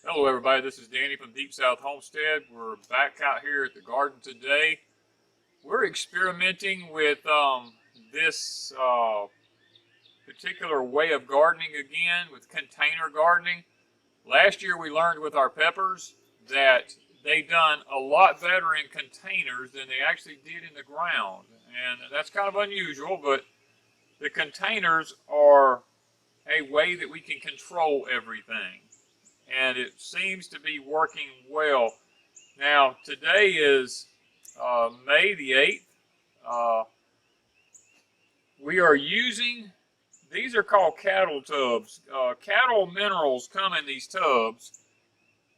Hello everybody, this is Danny from Deep South Homestead. We're back out here at the garden today. We're experimenting with this particular way of gardening again, with container gardening. Last year we learned with our peppers that they done a lot better in containers than they actually did in the ground. And that's kind of unusual, but the containers are a way that we can control everything. And it seems to be working well. Now, today is May the 8th. We are using, these are called cattle tubs. Cattle minerals come in these tubs.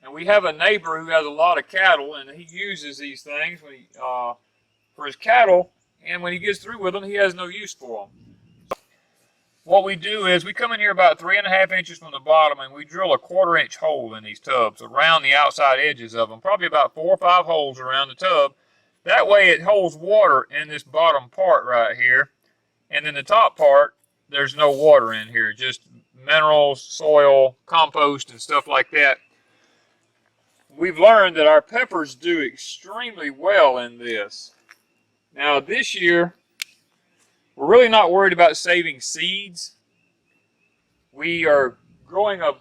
And we have a neighbor who has a lot of cattle, and he uses these things when he, for his cattle. And when he gets through with them, he has no use for them. What we do is we come in here about 3.5 inches from the bottom, and we drill a 1/4 inch hole in these tubs around the outside edges of them, probably about 4 or 5 holes around the tub. That way it holds water in this bottom part right here, and then the top part, there's no water in here, just minerals, soil, compost, and stuff like that. We've learned that our peppers do extremely well in this. Now this year, we're really not worried about saving seeds. We are growing a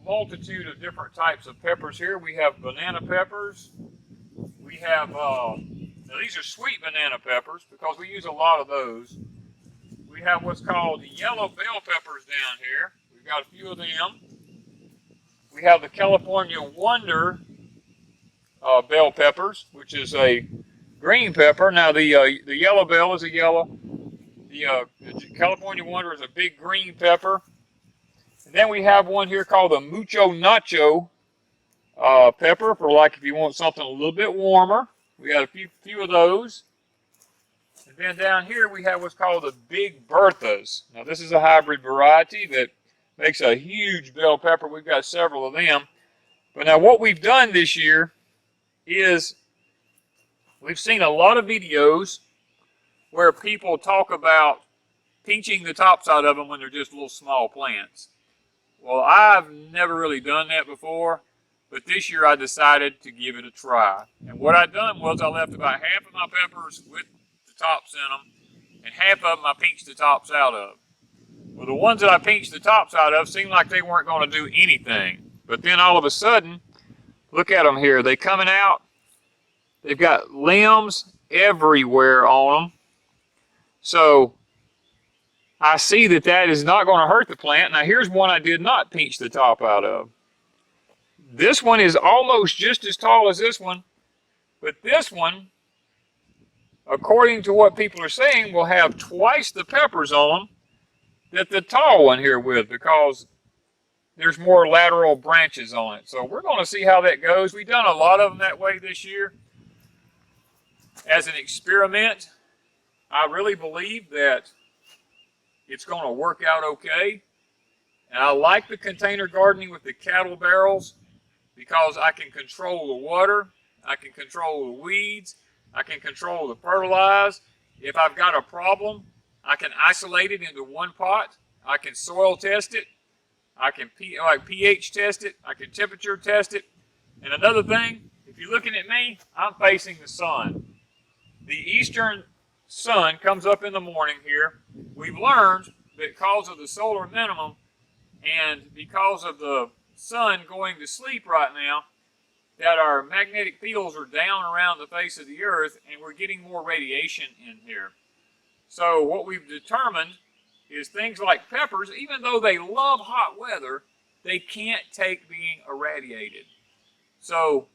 multitude of different types of peppers here. We have banana peppers. We have, now these are sweet banana peppers because we use a lot of those. We have what's called yellow bell peppers down here. We've got a few of them. We have the California Wonder bell peppers, which is a green pepper. Now the yellow bell is a yellow. The California Wonder is a big green pepper. And then we have one here called the Mucho Nacho pepper, for like if you want something a little bit warmer. We got a few of those. And then down here we have what's called the Big Berthas. Now this is a hybrid variety that makes a huge bell pepper. We've got several of them. But now what we've done this year is we've seen a lot of videos where people talk about pinching the top side of them when they're just little small plants. Well, I've never really done that before, but this year I decided to give it a try. And what I done was I left about half of my peppers with the tops in them, and half of them I pinched the tops out of. Well, the ones that I pinched the tops out of seemed like they weren't going to do anything. But then all of a sudden, look at them here. They're coming out. They've got limbs everywhere on them. So I see that that is not going to hurt the plant. Now here's one I did not pinch the top out of. This one is almost just as tall as this one, but this one, according to what people are saying, will have twice the peppers on them that the tall one here with, because there's more lateral branches on it. So we're going to see how that goes. We've done a lot of them that way this year as an experiment. I really believe that it's going to work out okay. And I like the container gardening with the cattle barrels because I can control the water, I can control the weeds, I can control the fertilize. If I've got a problem, I can isolate it into one pot. I can soil test it. I can pH test it. I can temperature test it. And another thing, if you're looking at me, I'm facing the sun. The eastern sun comes up in the morning here. We've learned that because of the solar minimum and because of the sun going to sleep right now, that our magnetic fields are down around the face of the earth and we're getting more radiation in here. So what we've determined is things like peppers, even though they love hot weather, they can't take being irradiated. So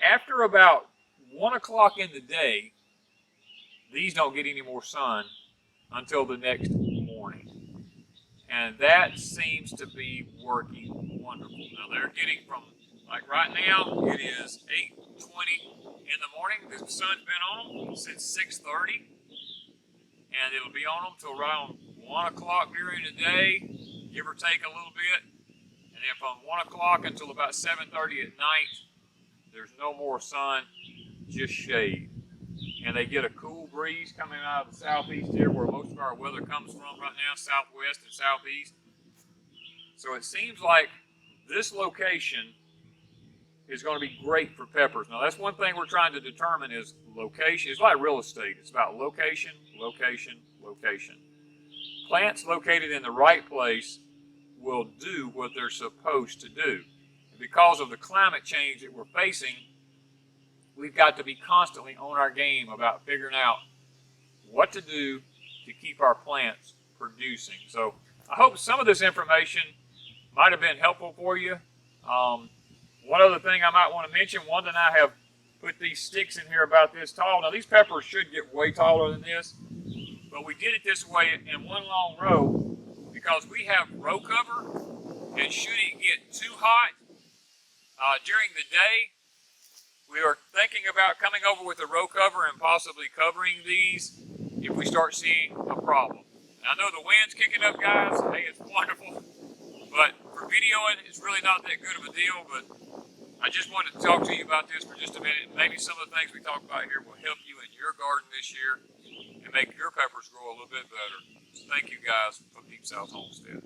after about 1 o'clock in the day, these don't get any more sun until the next morning. And that seems to be working wonderful. Now they're getting from, like right now, it is 8:20 in the morning. The sun's been on them since 6:30. And it'll be on them till around 1 o'clock during the day, give or take a little bit. And then from 1 o'clock until about 7:30 at night, there's no more sun, just shade. And they get a cool breeze coming out of the southeast here, where most of our weather comes from right now, southwest and southeast. So it seems like this location is going to be great for peppers. Now, that's one thing we're trying to determine is location. It's like real estate. It's about location, location, location. Plants located in the right place will do what they're supposed to do. And because of the climate change that we're facing, we've got to be constantly on our game about figuring out what to do to keep our plants producing. So I hope some of this information might have been helpful for you. One other thing I might want to mention, Wanda and I have put these sticks in here about this tall. Now these peppers should get way taller than this, but we did it this way in one long row because we have row cover, and should it get too hot during the day, we are thinking about coming over with a row cover and possibly covering these if we start seeing a problem. Now, I know the wind's kicking up, guys. Hey, it's wonderful. But for videoing, it's really not that good of a deal. But I just wanted to talk to you about this for just a minute. Maybe some of the things we talk about here will help you in your garden this year and make your peppers grow a little bit better. So thank you, guys, from Deep South Homestead.